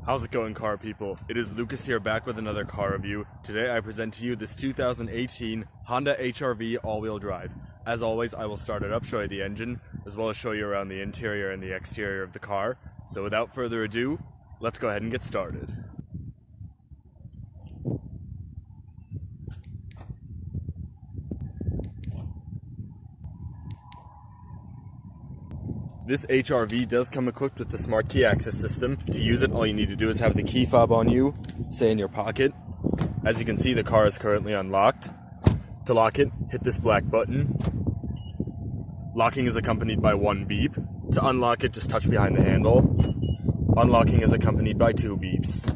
How's it going, car people? It is Lucas here, back with another car review. Today I present to you this 2018 Honda HR V all-wheel drive. As always, I will start it up, show you the engine, as well as show you around the interior and the exterior of the car. So without further ado, let's go ahead and get started. This HR-V does come equipped with the smart key access system. To use it, all you need to do is have the key fob on you, say in your pocket. As you can see, the car is currently unlocked. To lock it, hit this black button. Locking is accompanied by one beep. To unlock it, just touch behind the handle. Unlocking is accompanied by two beeps.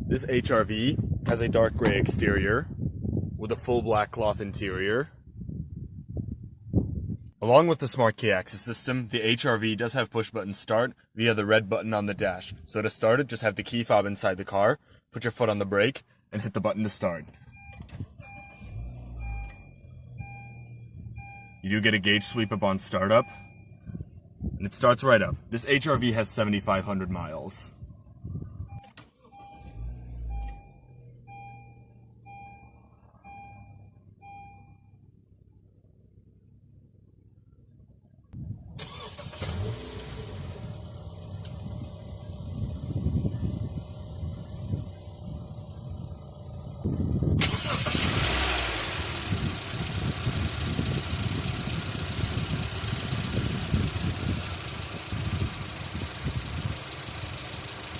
This HR-V has a dark gray exterior with a full black cloth interior. Along with the smart key access system, the HR-V does have push-button start via the red button on the dash. So to start it, just have the key fob inside the car, put your foot on the brake, and hit the button to start. You do get a gauge sweep upon startup, and it starts right up. This HR-V has 7,500 miles.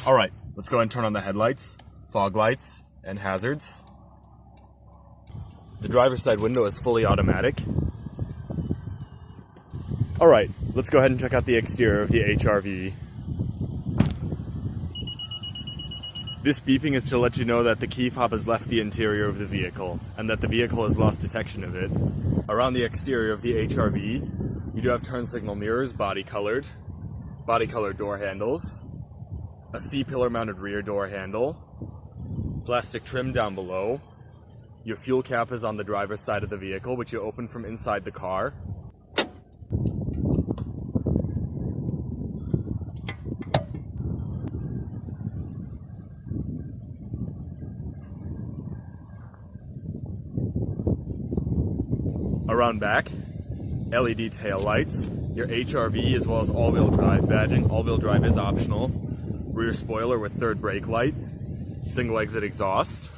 Alright, let's go ahead and turn on the headlights, fog lights, and hazards. The driver's side window is fully automatic. Alright, let's go ahead and check out the exterior of the HR-V. This beeping is to let you know that the key fob has left the interior of the vehicle, and that the vehicle has lost detection of it. Around the exterior of the HR-V, you do have turn signal mirrors, body-colored door handles, a C-pillar mounted rear door handle, plastic trim down below. Your fuel cap is on the driver's side of the vehicle, which you open from inside the car. Around back, LED tail lights, your HR-V as well as all-wheel drive badging. All-wheel drive is optional. Rear spoiler with third brake light, single exit exhaust.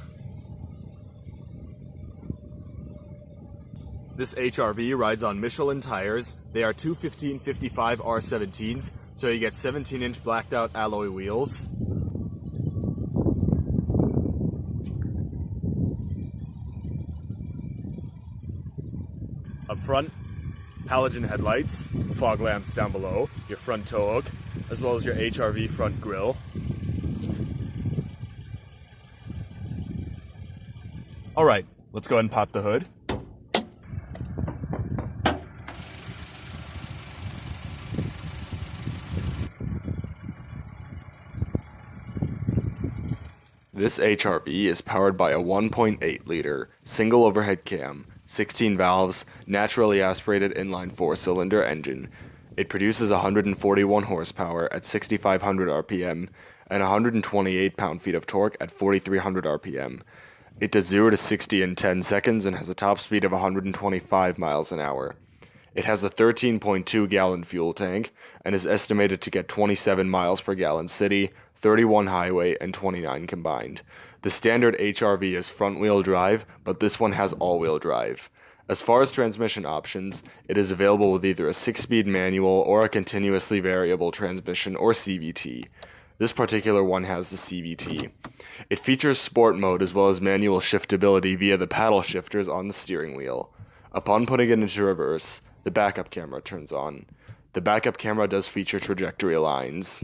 This HR-V rides on Michelin tires. They are 215/55 R17s, so you get 17-inch blacked out alloy wheels. Up front, halogen headlights, fog lamps down below, your front tow hook, as well as your HR-V front grille. Alright, let's go ahead and pop the hood. This HR-V is powered by a 1.8 liter single overhead cam, 16 valves, naturally aspirated inline 4-cylinder engine. It produces 141 horsepower at 6,500 RPM and 128 pound-feet of torque at 4,300 RPM. It does 0 to 60 in 10 seconds and has a top speed of 125 miles an hour. It has a 13.2 gallon fuel tank and is estimated to get 27 miles per gallon city, 31 highway, and 29 combined. The standard HR-V is front-wheel drive, but this one has all-wheel drive. As far as transmission options, it is available with either a 6-speed manual or a continuously variable transmission, or CVT. This particular one has the CVT. It features sport mode as well as manual shiftability via the paddle shifters on the steering wheel. Upon putting it into reverse, the backup camera turns on. The backup camera does feature trajectory lines.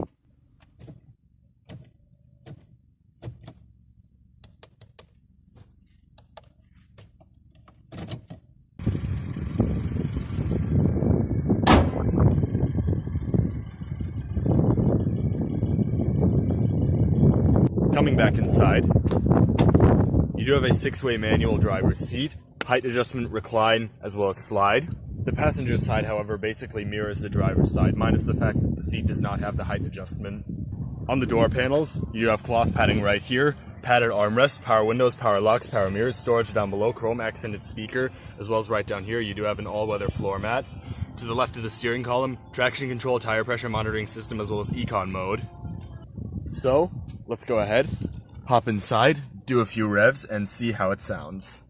Coming back inside, you do have a 6-way manual driver's seat, height adjustment, recline, as well as slide. The passenger side, however, basically mirrors the driver's side, minus the fact that the seat does not have the height adjustment. On the door panels, you have cloth padding right here, padded armrest, power windows, power locks, power mirrors, storage down below, chrome accented speaker, as well as right down here you do have an all-weather floor mat. To the left of the steering column, traction control, tire pressure monitoring system, as well as econ mode. So, let's go ahead, hop inside, do a few revs, and see how it sounds.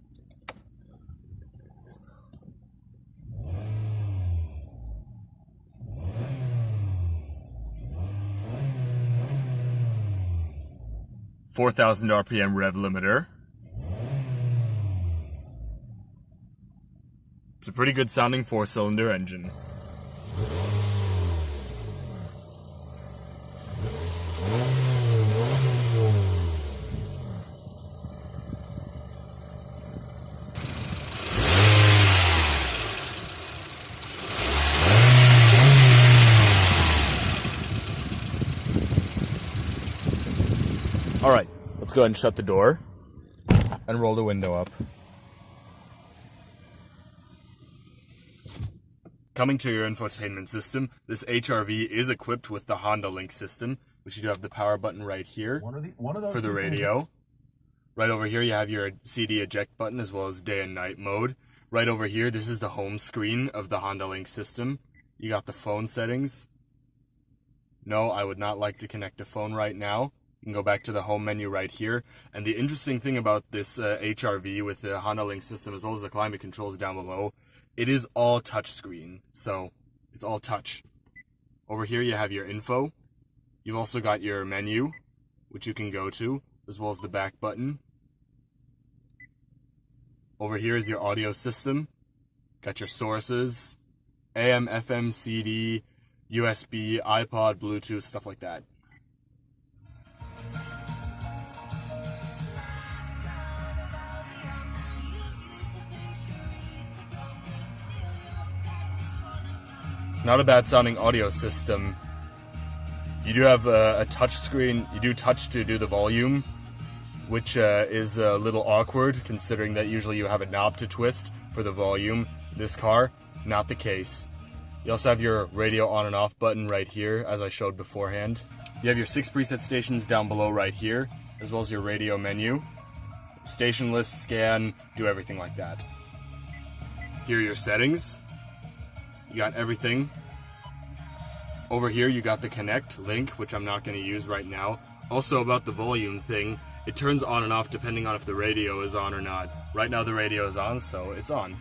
(4,000 RPM rev limiter). It's a pretty good sounding 4-cylinder engine. Alright, let's go ahead and shut the door and roll the window up. Coming to your infotainment system, this HR-V is equipped with the Honda Link system, which you do have the power button right here for the radio. Right over here you have your CD eject button as well as day and night mode. Right over here, this is the home screen of the Honda Link system. You got the phone settings. No, I would not like to connect a phone right now. You can go back to the home menu right here. And the interesting thing about this HR-V with the Honda Link system as well as the climate controls down below, it is all touchscreen. So it's all touch. Over here you have your info. You've also got your menu, which you can go to, as well as the back button. Over here is your audio system. Got your sources, AM, FM, CD, USB, iPod, Bluetooth, stuff like that. It's not a bad sounding audio system. You do have a touch screen. You do touch to do the volume, which is a little awkward considering that usually you have a knob to twist for the volume. This car, not the case. You also have your radio on and off button right here, as I showed beforehand. You have your 6 preset stations down below right here, as well as your radio menu. Station list, scan, do everything like that. Here are your settings. You got everything. Over here you got the connect link, which I'm not going to use right now. Also about the volume thing, it turns on and off depending on if the radio is on or not. Right now the radio is on, so it's on.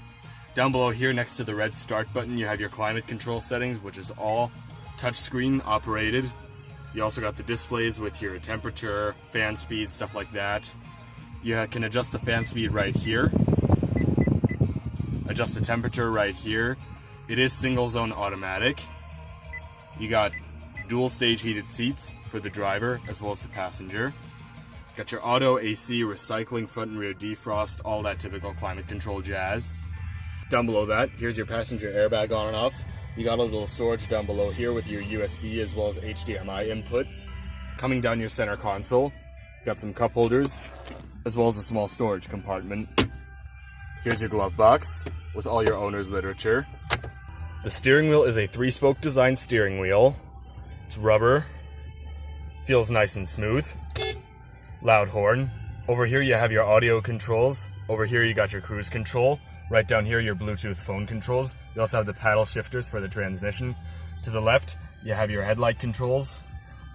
Down below here next to the red start button you have your climate control settings, which is all touchscreen operated. You also got the displays with your temperature, fan speed, stuff like that. You can adjust the fan speed right here. Adjust the temperature right here. It is single zone automatic. You got dual stage heated seats for the driver as well as the passenger. Got your auto, AC, recycling, front and rear defrost, all that typical climate control jazz. Down below that, here's your passenger airbag on and off. You got a little storage down below here with your USB as well as HDMI input. Coming down your center console, got some cup holders as well as a small storage compartment. Here's your glove box with all your owner's literature. The steering wheel is a 3-spoke design steering wheel. It's rubber. Feels nice and smooth. Loud horn. Over here you have your audio controls. Over here you got your cruise control. Right down here your Bluetooth phone controls. You also have the paddle shifters for the transmission. To the left you have your headlight controls.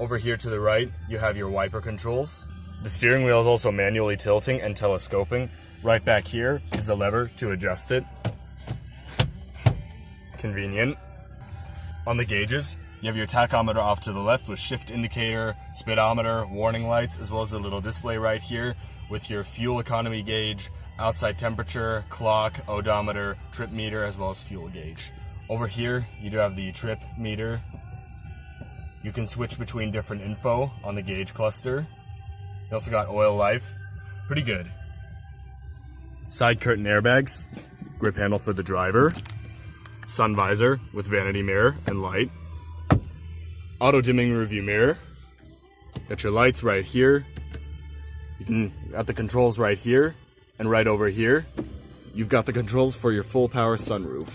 Over here to the right you have your wiper controls. The steering wheel is also manually tilting and telescoping. Right back here is a lever to adjust it. Convenient. On the gauges, you have your tachometer off to the left with shift indicator, speedometer, warning lights, as well as a little display right here with your fuel economy gauge, outside temperature, clock, odometer, trip meter, as well as fuel gauge. Over here, you do have the trip meter. You can switch between different info on the gauge cluster. You also got oil life. Pretty good. Side curtain airbags, grip handle for the driver, sun visor with vanity mirror and light, auto dimming rearview mirror, got your lights right here, got the controls right here, and right over here, you've got the controls for your full power sunroof.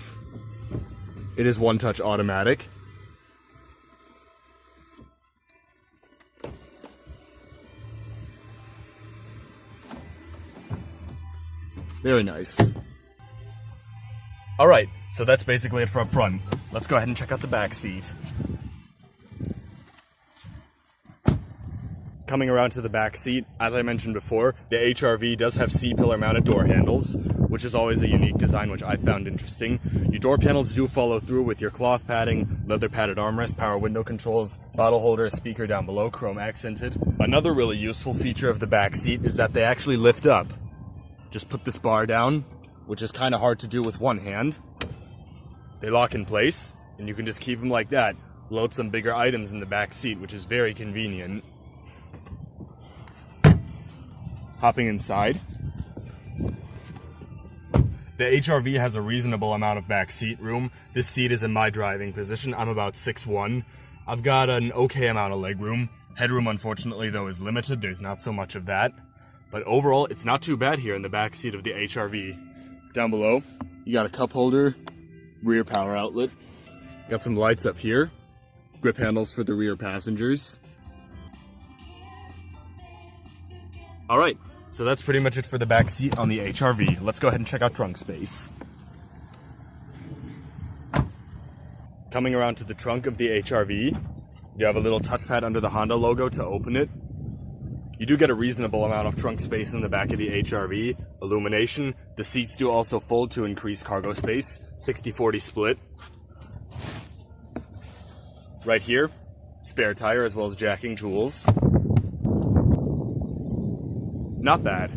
It is one touch automatic. Very nice. Alright, so that's basically it for up front. Let's go ahead and check out the back seat. Coming around to the back seat, as I mentioned before, the HR-V does have C-pillar mounted door handles, which is always a unique design which I found interesting. Your door panels do follow through with your cloth padding, leather padded armrest, power window controls, bottle holder, speaker down below, chrome accented. Another really useful feature of the back seat is that they actually lift up. Just put this bar down, which is kind of hard to do with one hand. They lock in place, and you can just keep them like that. Load some bigger items in the back seat, which is very convenient. Hopping inside. The HR-V has a reasonable amount of back seat room. This seat is in my driving position. I'm about 6'1". I've got an okay amount of leg room. Headroom, unfortunately, though, is limited. There's not so much of that. But overall, it's not too bad here in the back seat of the HR-V. Down below, you got a cup holder, rear power outlet. Got some lights up here. Grip handles for the rear passengers. Alright, so that's pretty much it for the back seat on the HR-V. Let's go ahead and check out trunk space. Coming around to the trunk of the HR-V, you have a little touchpad under the Honda logo to open it. You do get a reasonable amount of trunk space in the back of the HR-V. Illumination. The seats do also fold to increase cargo space. 60-40 split. Right here, spare tire as well as jacking tools. Not bad.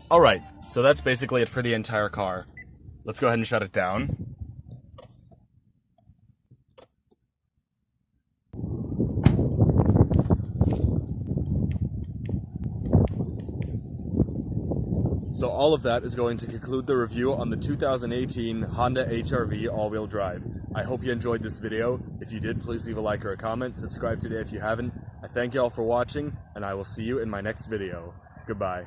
Alright, so that's basically it for the entire car. Let's go ahead and shut it down. So all of that is going to conclude the review on the 2018 Honda HR-V all-wheel drive. I hope you enjoyed this video. If you did, please leave a like or a comment. Subscribe today if you haven't. I thank you all for watching, and I will see you in my next video. Goodbye.